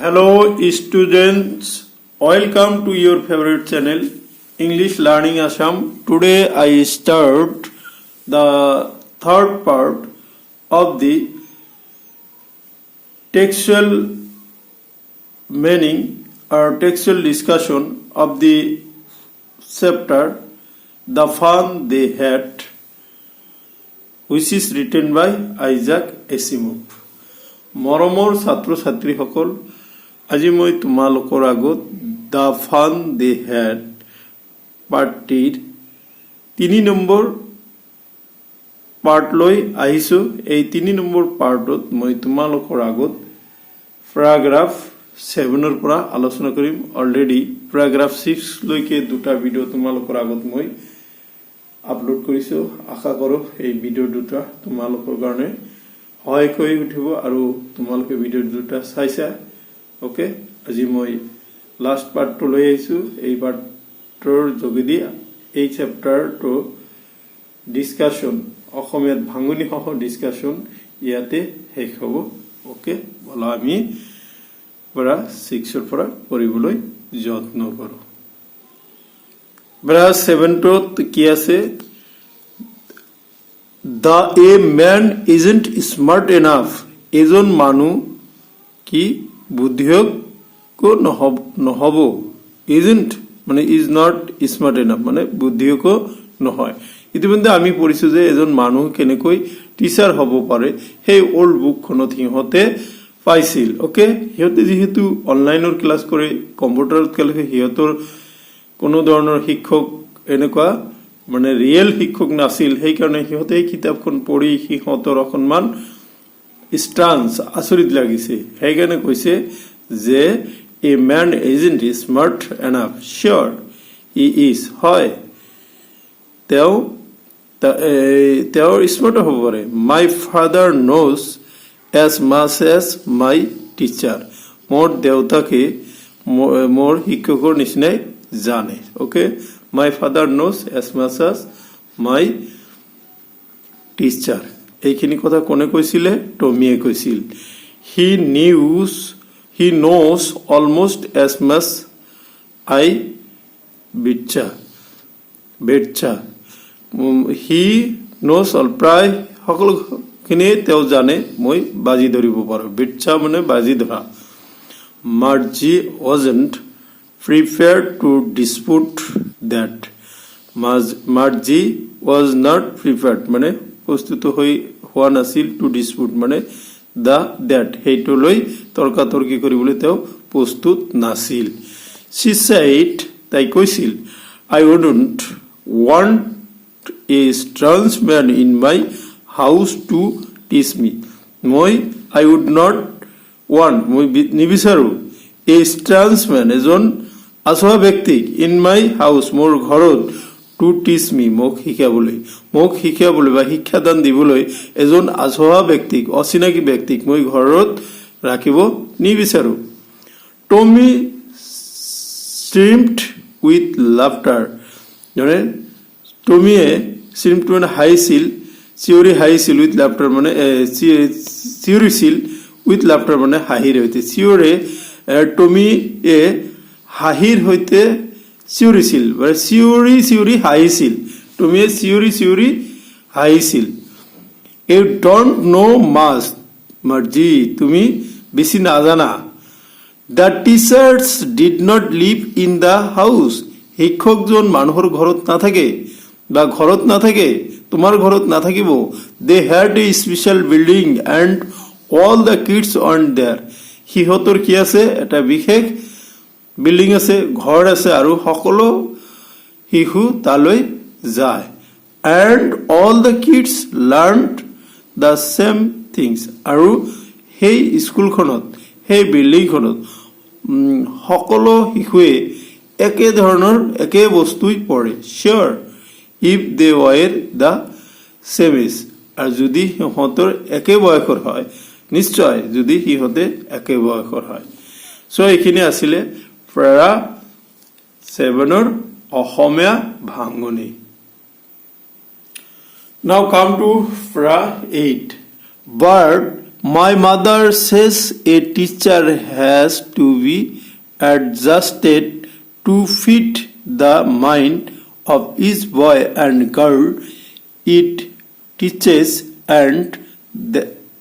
Hello students, welcome to your favorite channel English Learning Assam. Today I start the third part of the textual meaning or textual discussion of the chapter The Fun They Had, which is written by Isaac Asimov. মৰমৰ ছাত্ৰ ছাত্ৰীসকল, আজি মই তোমালোকৰ আগত the fun De head পাৰ্টিৰ 3 number part লৈ আহিছোঁ। এই 3 নম্বৰ পাৰ্টত মই তোমালোকৰ আগত প্যাৰাগ্ৰাফ 7 পৰা আলোচনা কৰিম। অলৰেডি প্যাৰাগ্ৰাফ 6 লৈকে দুটা ভিডিঅ' তোমালোকৰ আগত মই আপলোড কৰিছোঁ। আশা কৰোঁ এই ভিডিঅ' দুটা তোমালোকৰ কাৰণে সহায় কৰি উঠিব আৰু তোমালোকে ভিডিঅ' দুটা চাইছা। ওকে, আজি মই লাষ্ট পাৰ্টটো লৈ আহিছোঁ। এই পাৰ্টৰ যোগেদি এই চেপ্টাৰটো ডিছকাশ্যন, অসমীয়াত ভাঙনি সহ ডিছকাশ্যন ইয়াতে শেষ হ'ব। ওকে, বলা আমি পৰা 6ৰ পৰা কৰিবলৈ যত্ন কৰোঁ। ব্ৰাছ 7ত কি আছে? A man isn't smart enough. এজন মানুহ কি বুদ্ধিয়োগ্য নহব। isn't মানে is not smart enough মানে বুদ্ধিয়োগ্য নহয়। ইতিমধ্যে আমি পঢ়িছো যে এজন মানুহ কেনেকৈ টিচাৰ হ'ব পাৰে সেই ওল্ড বুকখনত সিহঁতে পাইছিল। ওকে, সিহঁতে যেহেতু অনলাইনৰ ক্লাছ কৰে, কম্পিউটাৰত ক্লাছ, সিহঁতৰ কোনো ধৰণৰ শিক্ষক এনেকুৱা মানে ৰিয়েল শিক্ষক নাছিল। সেইকাৰণে সিহঁতে এই কিতাপখন পঢ়ি সিহঁতৰ অকণমান ষ্টান্স আচৰিত লাগিছে। সেইকাৰণে কৈছে যে a man isn't smart enough. Sure he is, হয় তেওঁৰ স্মাৰ্ট হ'ব পাৰে। My father knows as much as my teacher. মোৰ দেউতাকে মোৰ শিক্ষকৰ নিচিনাই জানে। Okay, my father knows as much as my teacher. এইখিনি কথা কোনে কৈছিলে? টমিয়ে কৈছিল। He knows almost as much I betcha. He knows প্ৰায় সকলোখিনিয়ে তেওঁ জানে মই বাজি ধৰিব পাৰোঁ। বেটছা মানে বাজি ধৰা। Marzi ৱাজন্ট prepared to dispute that. Margie was not prepared মানে প্ৰস্তুত হোৱা নাছিল, to dispute মানে that সেইটো লৈ তৰ্কাতৰ্কি কৰিবলৈ তেওঁ প্ৰস্তুত নাছিল। She said, তাই কৈছিল, I wouldn't want a strange man in my house to teach me. I would not want, মই নিবিচাৰো, a strange man এজন আচোৱা ব্যক্তিক ইন মাই হাউচ মোৰ ঘৰত টু টিচ মি মোক শিকাবলৈ বা শিক্ষাদান দিবলৈ এজন আচোৱা ব্যক্তিক, অচিনাকি ব্যক্তিক মই ঘৰত ৰাখিব নিবিচাৰো। Tommy screamed with laughter. মানে টমিয়ে স্ট্ৰিমড মানে হাঁহিছিল, চিঞৰি হাঁহিছিল, উইথ লাফটাৰ মানে চিঞৰিছিল, উইথ লাফটাৰ মানে হাঁহিৰ সৈতে। টমিয়ে হাঁহিৰ সৈতে চিঞৰিছিল, চিঞৰি হাঁহিছিল। টমিয়ে চিঞৰি হাঁহিছিল। You don't know' much Margie, তুমি বেছি নাজানা। The teachers did not live in the house. শিক্ষকজন মানুহৰ ঘৰত নাথাকে বা ঘৰত নাথাকে, তোমাৰ ঘৰত নাথাকিব। They had a special building and all the kids on there. সিহঁতৰ কি আছে? এটা বিশেষ বিল্ডিং আছে, ঘৰ আছে, আৰু সকলো শিশু তালৈ যায়। And all the kids learned the same things. আৰু সেই স্কুলখনত, সেই বিল্ডিংখনত সকলো শিশুৱে একে ধৰণৰ একে বস্তুই পঢ়ে। Sure if they were the same age. আৰু যদি সিহঁতৰ একে বয়সৰ হয়, নিশ্চয় যদি সিহঁতে একে বয়সৰ হয়। চ' এইখিনি আছিলে প্যাৰা 7ৰ অসমীয়া ভাঙনি। Now come to প্যাৰা 8. Bird My mother says a teacher has to be adjusted to fit the mind of each boy and girl it teaches, and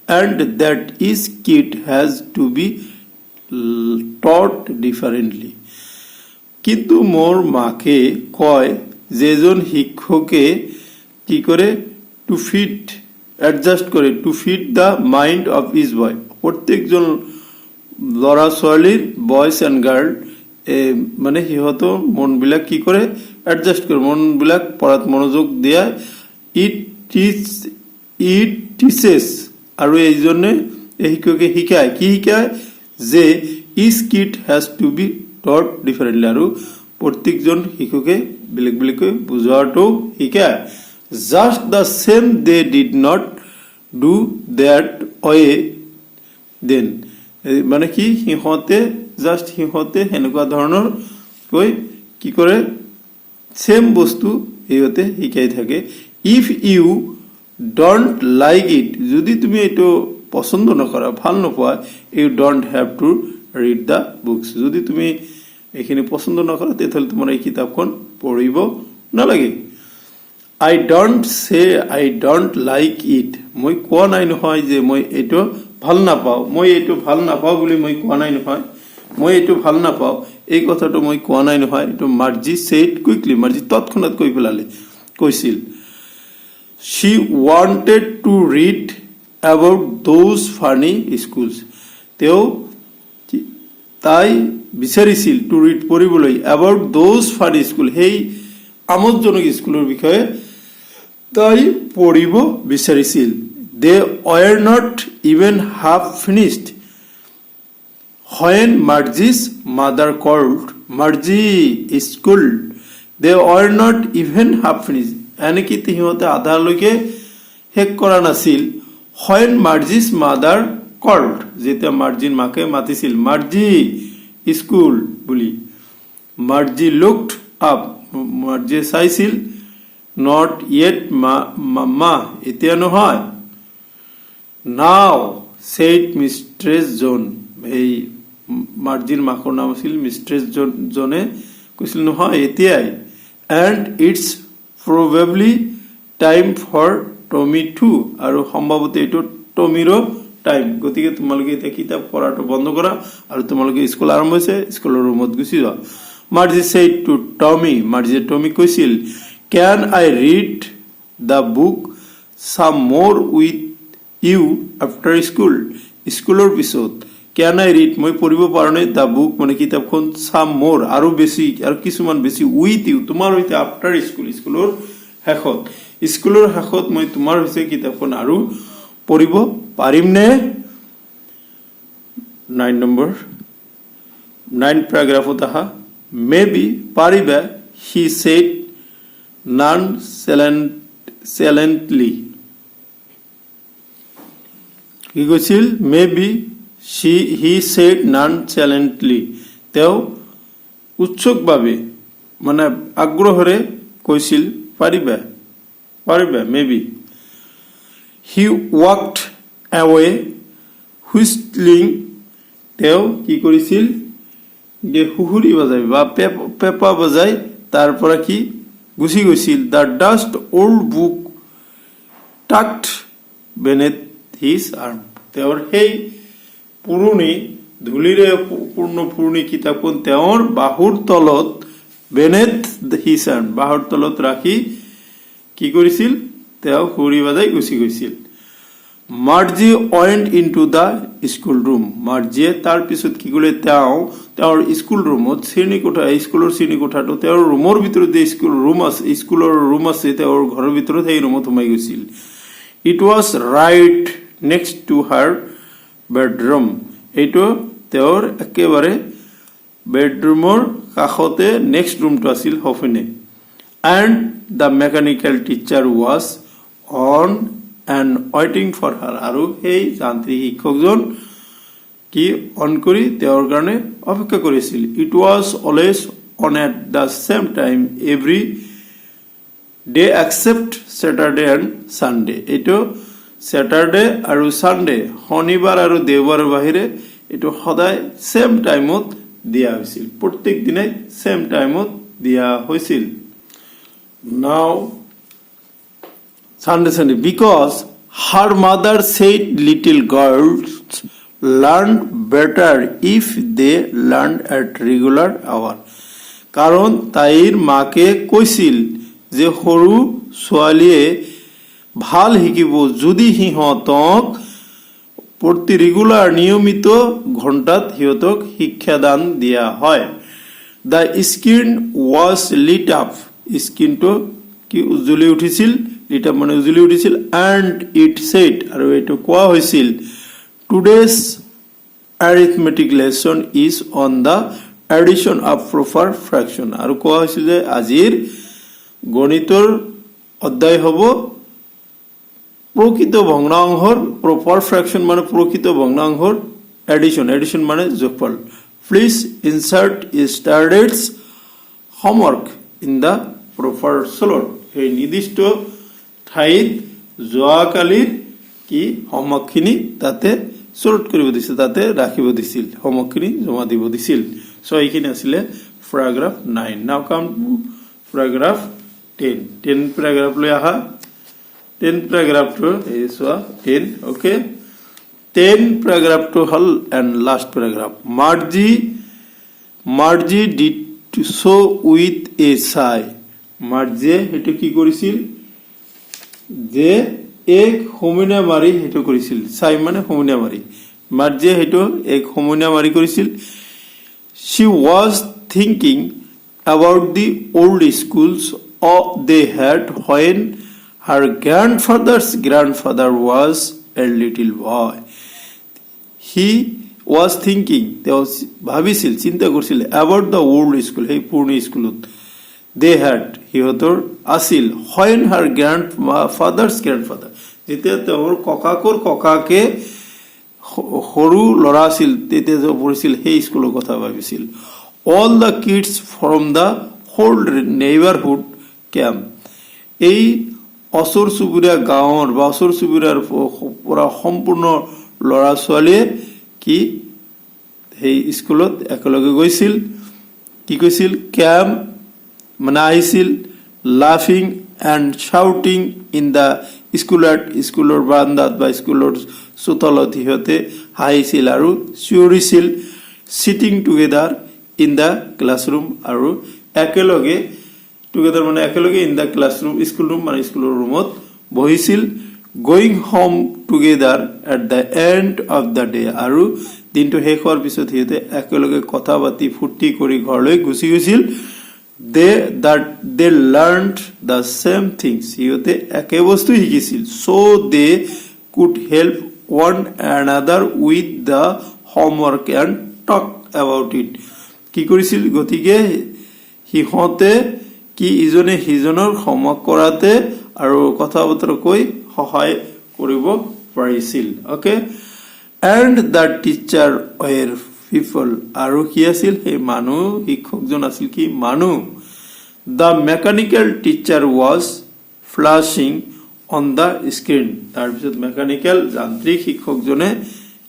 that each kid has to be taught differently. কিন্তু মোর মাকে কয় যেজন শিক্ষকে কি করে to fit adjust করে to fit the mind of each boy, প্ৰত্যেকজন ল'ৰা ছোৱালীৰ বয়জ এণ্ড গাৰ্ল মানে সিহঁতৰ মনবিলাক কি কৰে এডজাষ্ট কৰে, মনবিলাক পঢ়াত মনোযোগ দিয়া। ইট টিচেছ আৰু এইজনে এই শিক্ষকে শিকায়, কি শিকায় যে each kid has to be taught differently, আৰু প্ৰত্যেকজন শিক্ষকে বেলেগ বেলেগকৈ বুজোৱাটো শিকায়। Just the same they did not do that way then, মানে কি সিহঁতে সেনেকুৱা ধৰণৰ কৈ কি কৰে চেম বস্তু সিহঁতে শিকাই থাকে। If you don't like it, যদি তুমি এইটো পচন্দ নকৰা ভাল নোপোৱা, you don't have to read the books, যদি তুমি এইখিনি পচন্দ নকৰা তেতিয়াহ'লে তোমাৰ এই কিতাপখন পঢ়িব নালাগে। আই ডণ্ট চে আই ডণ্ট লাইক ইট, মই কোৱা নাই নহয় যে মই এইটো ভাল নাপাওঁ, মই এইটো ভাল নাপাওঁ বুলি মই কোৱা নাই নহয়, মই এইটো ভাল নাপাওঁ এই কথাটো মই কোৱা নাই নহয়, এইটো মাৰ্জি ছেইড কুইকলি, মাৰ্জি তৎক্ষণাত কৈ পেলালে, কৈছিল। She wanted to read about those funny schools, তাই বিচাৰিছিল টু ৰিড পঢ়িবলৈ এবাউট দোজ ফানি স্কুল, সেই আমোদজনক স্কুলৰ বিষয়ে তাই পঢ়িব বিচাৰিছিল। They were not even half finished when Margie's mother called Margie school, they were not even half finished, এনেকি সিহঁতে আধালৈকে শেষ কৰা নাছিল। when Margie's mother called, যেতিয়া মাৰ্জিৰ মাকে মাতিছিল মাৰ্জি স্কুল বুলি, মাৰ্জি looked up, মাৰ্জিয়ে চাইছিল, not yet mama, এতিয়া নহয়। now said Mistress John, এই মাৰ্জিৰ মাকৰ নাম আছিল মিষ্ট্ৰেছ জনে কৈছিল নহয় এতিয়াই। And it's probably time for Tommy too, আৰু সম্ভৱতঃ এইটো টমিৰো টাইম, গতিকে তোমালোকে এতিয়া কিতাপ পঢ়াটো বন্ধ কৰা আৰু তোমালোকে স্কুল আৰম্ভ হৈছে, স্কুলৰ ৰুমত গুচি যোৱা। মাৰ্জি ছেইড টু টমি, মাৰ্জিয়ে টমি কৈছিল, can I read the book some more with U after school, স্কুলৰ পিছত কেন আই ৰিড মই পঢ়িব পাৰোঁ নে দ্য বুক মানে কিতাপখন চাম মোৰ আৰু বেছি আৰু কিছুমান বেছি উইথ ইউ তোমাৰ সৈতে আফটাৰ স্কুল, স্কুলৰ শেষত মই তোমাৰ হৈছে কিতাপখন আৰু পঢ়িব পাৰিমনে। 9 পেৰাগ্ৰাফত আহা, মে বি পাৰিবা, হি ছেইড নন চেলেণ্টলি, কি কৈছিল may be he said nonchalantly, তেওঁ উৎসুকভাৱে মানে আগ্ৰহেৰে কৈছিল পাৰিবা may be. he walked away whistling, তেওঁ কি কৰিছিল যে হুহুৰি বজাই বা পেপা বজাই তাৰ পৰা কি গুচি গৈছিল। the dust old book tucked beneath his arm, তেওঁৰ সেই পুৰণি ধূলিৰে পূৰ্ণ পুৰণি কিতাপখন তেওঁৰ বাহুৰ তলত বেনেথ হিজ আৰ্ম, বাহুৰ তলত ৰাখি কি কৰিছিল তেওঁ হুৰি বাজাই গুচি গৈছিল। Margie went into the school room, মাৰ্জিয়ে তাৰ পিছত কি কৰিলে তেওঁৰ স্কুল ৰুমত স্কুলৰ শ্ৰেণীকোঠাটো তেওঁৰ ৰুমৰ ভিতৰত যে স্কুলৰ ৰুম আছে তেওঁৰ ঘৰৰ ভিতৰত সেই ৰুমত সোমাই গৈছিল। It was right next to her bedroom, এইটো তেওঁৰ একেবাৰে বেডৰুমৰ কাষতে নেক্সট ৰুমটো আছিল সফিনে। And the mechanical teacher was on and ৱেইটিং ফৰ হাৰ, আৰু সেই যান্ত্ৰিক শিক্ষকজন কি অন কৰি তেওঁৰ কাৰণে অপেক্ষা কৰিছিল। It was always on at the same time every day except Saturday and Sunday, এইটো Saturday আৰু Sunday শনিবাৰ আৰু দেওবাৰৰ বাহিৰে এটো সদায় সেম টাইমত দিয়া হৈছিল প্ৰত্যেক দিনাই সেম টাইমত দিয়া হৈছিল Now Sunday because her mother said little girls learn better if they learn at regular hour কারণ তাইৰ মাকে কৈছিল যে সৰু ছোৱালীয়ে ভাল শিকিব যদি সিহঁতক প্ৰতি ৰেগুলাৰ নিয়মিত ঘণ্টাত সিহঁতক শিক্ষাদান দিয়া হয় The skin was lit up স্কিনটো কি উজ্বলি উঠিছিল lit up মানে উজ্বলি উঠিছিল and it said আৰু এটো কোৱা হৈছিল Today's arithmetic lesson is on the addition of proper fraction আৰু কোৱা হৈছিল যে আজিৰ গণিতৰ অধ্যায় হ'ব প্ৰকৃত ভগ্নাংশৰ proper fraction মানে প্ৰকৃত ভগ্নাংশৰ addition মানে যোগফল Please insert yesterday's homework in the proper slot এই নিৰ্দিষ্ট ঠাইত যোৱাকালিৰ কি হোমৱৰ্কখিনি তাতে সৰ্ট কৰিব দিছিল তাতে ৰাখিব দিছিল হোমৱৰ্কখিনি জমা দিব দিছিল সো এইখিনি আছিল paragraph 9 now come to paragraph 10 paragraph লৈ আহা 10 paragraph to is 10 okay 10 paragraph to hal and last paragraph Margie did so with a sigh Margie hetu ki korisil je ek homina mari hetu korisil sigh mane homina mari Margie hetu ek homina mari korisil she was thinking about the old schools they had when her grandfather's grandfather was a little boy he was thinking ভাবিছিল চিন্তা কৰিছিল about the old school hey পুৰণি স্কুলত they had হিহঁতৰ আছিল when her grandfather's grandfather যেতিয়া তেওঁৰ ককাকৰ ককাকে সৰু লৰা আছিল তেতিয়া পঢ়িছিল সেই স্কুলৰ কথা ভাবিছিল all the kids from the whole neighborhood came এই অসুৰ সুবুৰীয়া গাঁৱৰ বা অসুৰ সুবুৰীয়াৰ পৰা সম্পূৰ্ণ লৰা ছোৱালীয়ে কি সেই স্কুলত একেলগে গৈছিল কি কৈছিল ক্যাম্প মানে আহিছিল লাফিং এন্ড শাউটিং ইন দা স্কুলৰ বাৰান্দাত বা স্কুলৰ চোতালত সিহঁতে হাঁহিছিল আৰু চিঞৰিছিল sitting together in the classroom আৰু একেলগে টুগেদাৰ মানে একেলগে in the classroom school room মানে স্কুলৰ ৰুমত বহিছিল going home together at the end of the day আৰু দিনটো শেষ হোৱাৰ পিছত হিতে একেলগে কথা পাতি ফুটি কৰি ঘৰলৈ গুচি গৈছিল they learned the same things হিতে একে বস্তু শিকিছিল so they could help one another with the homework and talk about it কি কৰিছিল গতিকে হিহতে কি ইজনে হিজনৰ হোমৱৰ্ক কৰাতে আৰু কথা বতৰা কৈ সহায় কৰিব পাৰিছিল okay and the teacher were people আৰু কি আছিল হে মানুহ শিক্ষকজন আছিল কি মানুহ the mechanical teacher was flashing on the screen তাৰ পিছত মেকানিক্যাল যান্ত্ৰিক শিক্ষকজনে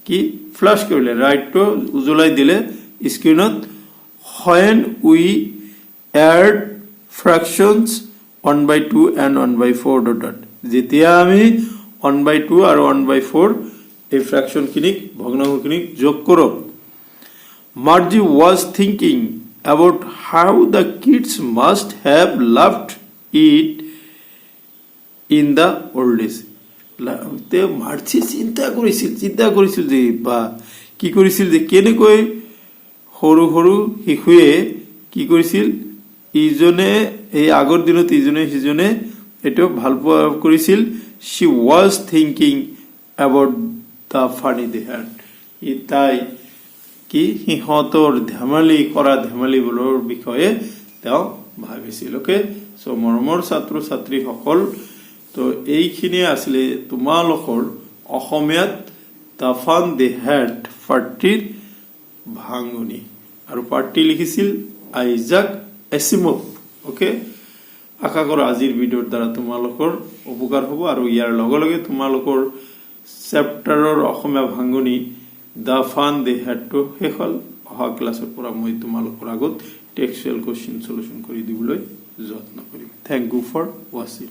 কি ফ্ল্যাশ কৰিলে ৰাইটটো উজ্বলাই দিলে স্ক্ৰিনত when we add fractions 1/2 and 1/4 যেতিয়া আমি 1/2 আৰু 1/4 এই ফ্র্যাকশন খিনিক ভগ্নাংশ খিনিক যোগ করো Margie was thinking about how the kids must have loved it in the old days তে মার্জি চিন্তা কৰিছিল যে বা কি কৰিছিল যে কেনেকৈ সৰু সৰু শিশুৱে কি কৰিছিল ইজনে এই আগৰ দিনত ইজনে সিজনে এটো ভাল কৰিছিল she was thinking about the funny they had ইতাই কি হিহঁতৰ ধেমালি বলৰ বিষয়ে তেওঁ ভাবিছিল ওকে সো মৰমৰ ছাত্ৰ ছাত্ৰী সকল তো এইখিনি আছিল তোমালোকৰ অসমীয়াত the fun they had পাৰ্টিৰ ভাঙনি আৰু পাৰ্টি লিখিছিল আইজাক এছিমভ ওকে আশা কৰোঁ আজিৰ ভিডিঅ'ৰ দ্বাৰা তোমালোকৰ উপকাৰ হ'ব আৰু ইয়াৰ লগে লগে তোমালোকৰ চেপ্টাৰৰ অসমীয়া ভাঙনি দা ফান দে হেড টু শেষ হ'ল অহা ক্লাছৰ পৰা মই তোমালোকৰ আগত টেক্সচুৱেল কুৱেশ্যন সলিউশ্যন কৰি দিবলৈ যত্ন কৰিম থ্যাংক ইউ ফৰ ৱাচিং